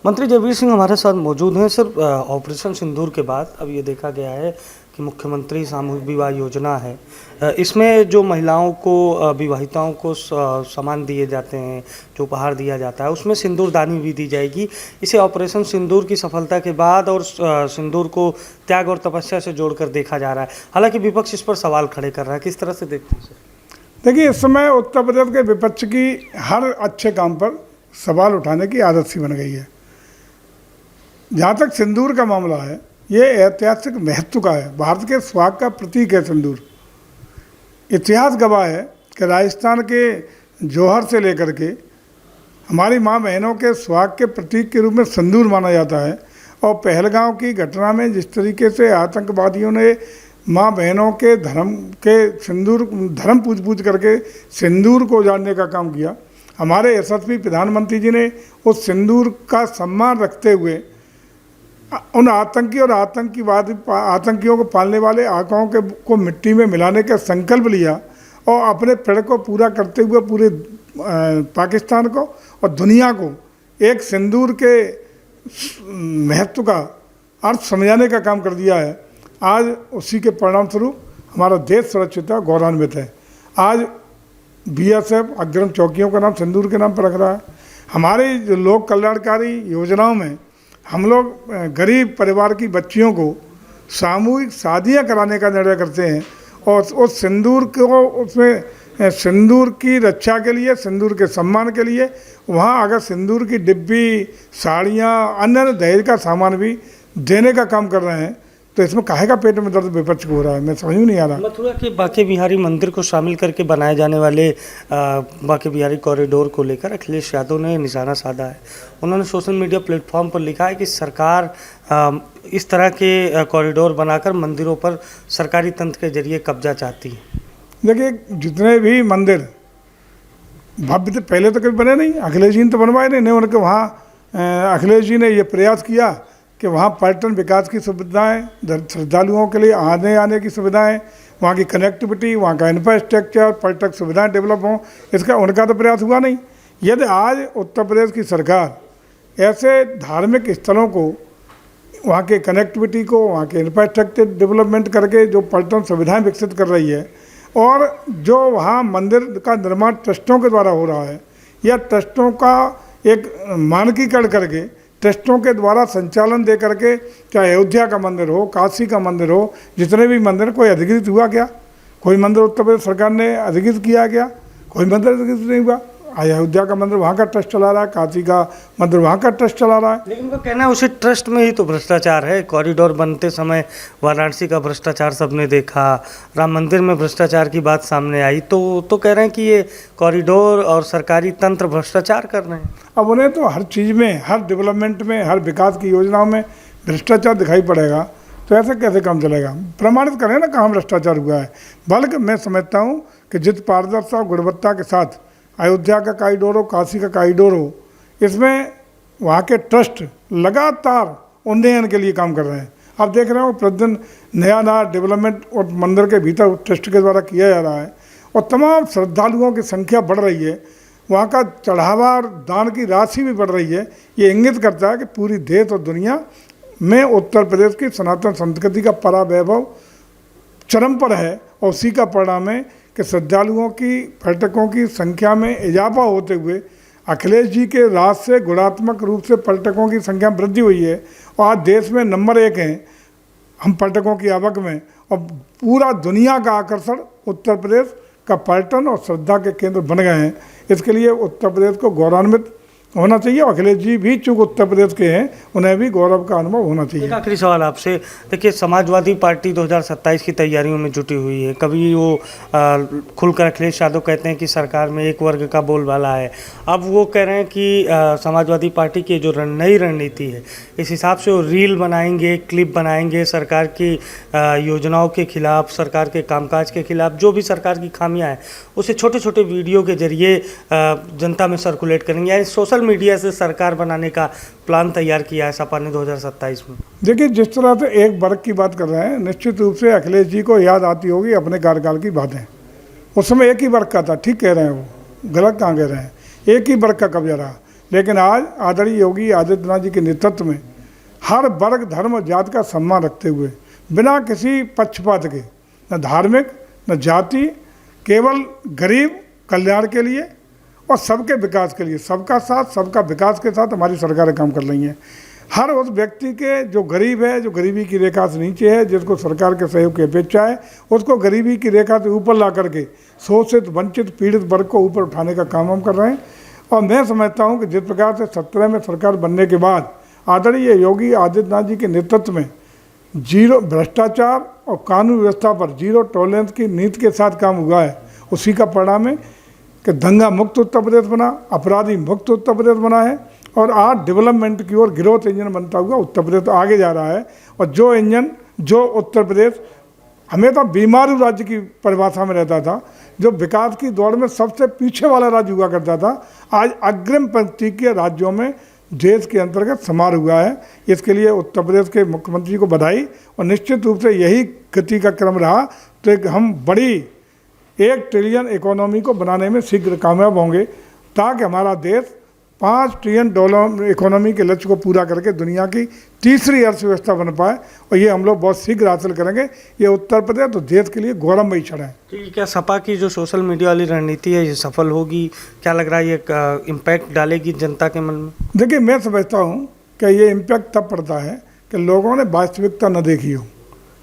मंत्री जयवीर सिंह हमारे साथ मौजूद हैं। सर, ऑपरेशन सिंदूर के बाद अब ये देखा गया है कि मुख्यमंत्री सामूहिक विवाह योजना है, इसमें जो महिलाओं को, विवाहिताओं को सामान दिए जाते हैं, जो उपहार दिया जाता है, उसमें सिंदूरदानी भी दी जाएगी। इसे ऑपरेशन सिंदूर की सफलता के बाद और सिंदूर को त्याग और तपस्या से जोड़कर देखा जा रहा है। हालांकि विपक्ष इस पर सवाल खड़े कर रहा है, किस तरह से देखते हैं सर? देखिए, इस समय उत्तर प्रदेश के विपक्ष की हर अच्छे काम पर सवाल उठाने की आदत सी बन गई है। जहाँ तक सिंदूर का मामला है, ये ऐतिहासिक महत्व का है। भारत के सुहाग का प्रतीक है सिंदूर। इतिहास गवाह है कि राजस्थान के जौहर से लेकर के हमारी माँ बहनों के सुहाग के प्रतीक के रूप में सिंदूर माना जाता है। और पहलगांव की घटना में जिस तरीके से आतंकवादियों ने माँ बहनों के धर्म पूछ करके सिंदूर को उजाड़ने का काम किया, हमारे यशस्वी प्रधानमंत्री जी ने उस सिंदूर का सम्मान रखते हुए उन आतंकी और आतंकियों को पालने वाले आकाओं को मिट्टी में मिलाने का संकल्प लिया और अपने पेड़ को पूरा करते हुए पूरे पाकिस्तान को और दुनिया को एक सिंदूर के महत्व का अर्थ समझाने का काम कर दिया है। आज उसी के परिणाम स्वरूप हमारा देश सुरक्षित है, गौरवान्वित है। आज BSF अग्रिम चौकियों का नाम सिंदूर के नाम पर रख रहा है। हमारे जो लोक कल्याणकारी योजनाओं में हम लोग गरीब परिवार की बच्चियों को सामूहिक शादियां कराने का निर्णय करते हैं और उस सिंदूर को, उसमें सिंदूर की रक्षा के लिए, सिंदूर के सम्मान के लिए वहाँ अगर सिंदूर की डिब्बी, साड़ियाँ, अन्य दहेज का सामान भी देने का काम कर रहे हैं, तो इसमें काहे का पेट में दर्द विपक्ष को हो रहा है, मैं समझ में नहीं आ रहा। मथुरा के बांके बिहारी मंदिर को शामिल करके बनाए जाने वाले बांके बिहारी कॉरिडोर को लेकर अखिलेश यादव ने निशाना साधा है। उन्होंने सोशल मीडिया प्लेटफॉर्म पर लिखा है कि सरकार इस तरह के कॉरिडोर बनाकर मंदिरों पर सरकारी तंत्र के जरिए कब्जा चाहती है। देखिए, जितने भी मंदिर भव्य थे पहले तो कभी बने नहीं, अखिलेश जी ने तो बनवाए नहीं। उनके वहाँ अखिलेश जी ने ये प्रयास किया कि वहाँ पर्यटन विकास की सुविधाएं, श्रद्धालुओं के लिए आने की सुविधाएं, वहाँ की कनेक्टिविटी, वहाँ का इंफ्रास्ट्रक्चर, पर्यटक सुविधाएं डेवलप हों, इसका उनका तो प्रयास हुआ नहीं। यदि आज उत्तर प्रदेश की सरकार ऐसे धार्मिक स्थलों को, वहाँ के कनेक्टिविटी को, वहाँ के इंफ्रास्ट्रक्चर डेवलपमेंट करके जो पर्यटन सुविधाएँ विकसित कर रही है और जो वहाँ मंदिर का निर्माण ट्रस्टों के द्वारा हो रहा है या ट्रस्टों का एक मानकीकरण करके ट्रस्टों के द्वारा संचालन दे करके, चाहे अयोध्या का मंदिर हो, काशी का मंदिर हो, जितने भी मंदिर, कोई अधिकृत हुआ क्या? कोई मंदिर उत्तर प्रदेश सरकार ने अधिकृत किया क्या? कोई मंदिर अधिकृत नहीं हुआ। अयोध्या का मंदिर वहाँ का ट्रस्ट चला रहा है, काशी का मंदिर वहाँ का ट्रस्ट चला रहा है। लेकिन उनका कहना है उसी ट्रस्ट में ही तो भ्रष्टाचार है। कॉरिडोर बनते समय वाराणसी का भ्रष्टाचार सबने देखा, राम मंदिर में भ्रष्टाचार की बात सामने आई, तो कह रहे हैं कि ये कॉरिडोर और सरकारी तंत्र भ्रष्टाचार कर रहे हैं। अब उन्हें तो हर चीज़ में, हर डेवलपमेंट में, हर विकास की योजनाओं में भ्रष्टाचार दिखाई पड़ेगा, तो ऐसे कैसे काम चलेगा? प्रमाणित करें ना कहाँ भ्रष्टाचार हुआ है। बल्कि मैं समझता हूँ कि जिस पारदर्शिता और गुणवत्ता के साथ अयोध्या का कॉरिडोर हो, काशी का कॉरिडोर हो, इसमें वहाँ के ट्रस्ट लगातार उन्नयन के लिए काम कर रहे हैं। आप देख रहे हो प्रतिदिन नया डेवलपमेंट और मंदिर के भीतर ट्रस्ट के द्वारा किया जा रहा है और तमाम श्रद्धालुओं की संख्या बढ़ रही है, वहाँ का चढ़ावा और दान की राशि भी बढ़ रही है। ये इंगित करता है कि पूरी देश और दुनिया में उत्तर प्रदेश की सनातन संस्कृति का परावैभव चरम पर है और उसी का परिणाम है कि श्रद्धालुओं की, पर्यटकों की संख्या में इजाफा होते हुए अखिलेश जी के राज से गुणात्मक रूप से पर्यटकों की संख्या में वृद्धि हुई है और आज देश में नंबर 1 हैं हम पर्यटकों की आवक में, और पूरा दुनिया का आकर्षण उत्तर प्रदेश का पर्यटन और श्रद्धा के केंद्र बन गए हैं। इसके लिए उत्तर प्रदेश को गौरवान्वित होना चाहिए। अखिलेश जी भी चूँकि उत्तर प्रदेश के हैं, उन्हें भी गौरव का अनुभव होना चाहिए। एक आखिरी सवाल आपसे, देखिए, समाजवादी पार्टी 2027 की तैयारियों में जुटी हुई है। कभी वो खुलकर अखिलेश यादव कहते हैं कि सरकार में एक वर्ग का बोलबाला है, अब वो कह रहे हैं कि समाजवादी पार्टी की जो नई रणनीति है, इस हिसाब से वो रील बनाएंगे, क्लिप बनाएंगे सरकार की योजनाओं के खिलाफ, सरकार के कामकाज के खिलाफ, जो भी सरकार की खामियाँ हैं उसे छोटे छोटे वीडियो के जरिए जनता में सर्कुलेट करेंगे, यानी सोशल मीडिया से सरकार बनाने का प्लान तैयार किया है सपा ने 2027 में। देखिए, जिस तरह से एक वर्ग की बात कर रहे हैं, निश्चित रूप से अखिलेश जी को याद आती होगी अपने कार्यकाल की बातें। उस समय एक ही वर्ग का था, ठीक कह रहे हैं, वो गलत कहाँ कह रहे हैं। एक ही वर्ग का कब्जा रहा, लेकिन आज आदरणीय योगी आदित्यनाथ जी के नेतृत्व में हर वर्ग धर्म और जात का सम्मान रखते हुए बिना किसी पक्षपात के, न धार्मिक न जाति, केवल गरीब कल्याण के लिए और सबके विकास के लिए, सबका साथ सबका विकास के साथ हमारी सरकारें काम कर रही हैं। हर उस व्यक्ति के जो गरीब है, जो गरीबी की रेखा से नीचे है, जिसको सरकार के सहयोग की अपेक्षा है, उसको गरीबी की रेखा से ऊपर ला करके शोषित वंचित पीड़ित वर्ग को ऊपर उठाने का काम हम कर रहे हैं। और मैं समझता हूं कि जिस प्रकार से 17 में सरकार बनने के बाद आदरणीय योगी आदित्यनाथ जी के नेतृत्व में जीरो भ्रष्टाचार और कानून व्यवस्था पर जीरो टॉलरेंस की नीति के साथ काम हुआ है, उसी का परिणाम है कि दंगा मुक्त उत्तर प्रदेश बना, अपराधी मुक्त उत्तर प्रदेश बना है और आज डेवलपमेंट की ओर ग्रोथ इंजन बनता हुआ उत्तर प्रदेश तो आगे जा रहा है। और जो इंजन जो उत्तर प्रदेश हमेशा बीमारू राज्य की परिभाषा में रहता था, जो विकास की दौड़ में सबसे पीछे वाला राज्य हुआ करता था, आज अग्रिम पंक्ति के राज्यों में देश के अंतर्गत समार हुआ है। इसके लिए उत्तर प्रदेश के मुख्यमंत्री को बधाई। और निश्चित रूप से यही गति का क्रम रहा तो हम बड़ी 1 ट्रिलियन इकोनॉमी को बनाने में शीघ्र कामयाब होंगे, ताकि हमारा देश $5 ट्रिलियन इकोनॉमी के लक्ष्य को पूरा करके दुनिया की तीसरी अर्थव्यवस्था बन पाए। और ये हम लोग बहुत शीघ्र हासिल करेंगे। ये उत्तर प्रदेश तो देश के लिए गौरवमयी क्षण है। ठीक, क्या सपा की जो सोशल मीडिया वाली रणनीति है ये सफल होगी? क्या लग रहा है ये इम्पैक्ट डालेगी जनता के मन में? देखिए, मैं समझता हूँ कि ये इम्पैक्ट तब पड़ता है कि लोगों ने वास्तविकता न देखी हो।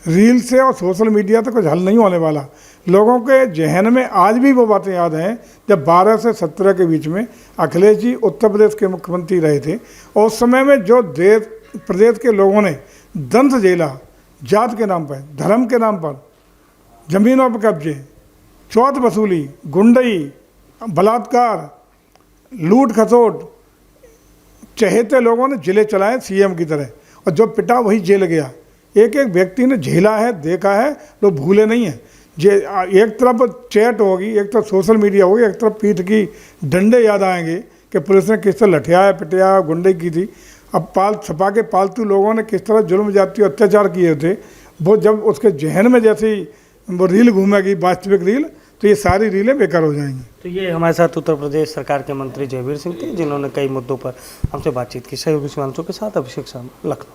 रील से और सोशल मीडिया से कुछ हल नहीं होने वाला। लोगों के जहन में आज भी वो बातें याद हैं जब 12 से 17 के बीच में अखिलेश जी उत्तर प्रदेश के मुख्यमंत्री रहे थे और उस समय में जो देश प्रदेश के लोगों ने दंत झेला, जात के नाम पर, धर्म के नाम पर, जमीनों पर कब्जे, चौथ वसूली, गुंडई, बलात्कार, लूट खसोट, चहेते लोगों ने जिले चलाए सीएम की तरह, और जो पिटा वही जेल गया। एक एक व्यक्ति ने झेला है, देखा है, लोग भूले नहीं हैं। एक तरफ चैट होगी, एक तरफ सोशल मीडिया होगी, एक तरफ पीठ की डंडे याद आएंगे कि पुलिस ने किस तरह लठियाया पिटाया गुंडे की थी। अब सपा के पालतू लोगों ने किस तरह जुल्म जाति अत्याचार किए थे, वो जब उसके जहन में जैसे ही वो रील घूमेगी वास्तविक रील, तो ये सारी रीलें बेकार हो जाएंगी। तो ये हमारे साथ उत्तर प्रदेश सरकार के मंत्री जयवीर सिंह थे, जिन्होंने कई मुद्दों पर हमसे बातचीत की। सहयोगी शिवांशु के साथ अभिषेक शर्मा, लखनऊ।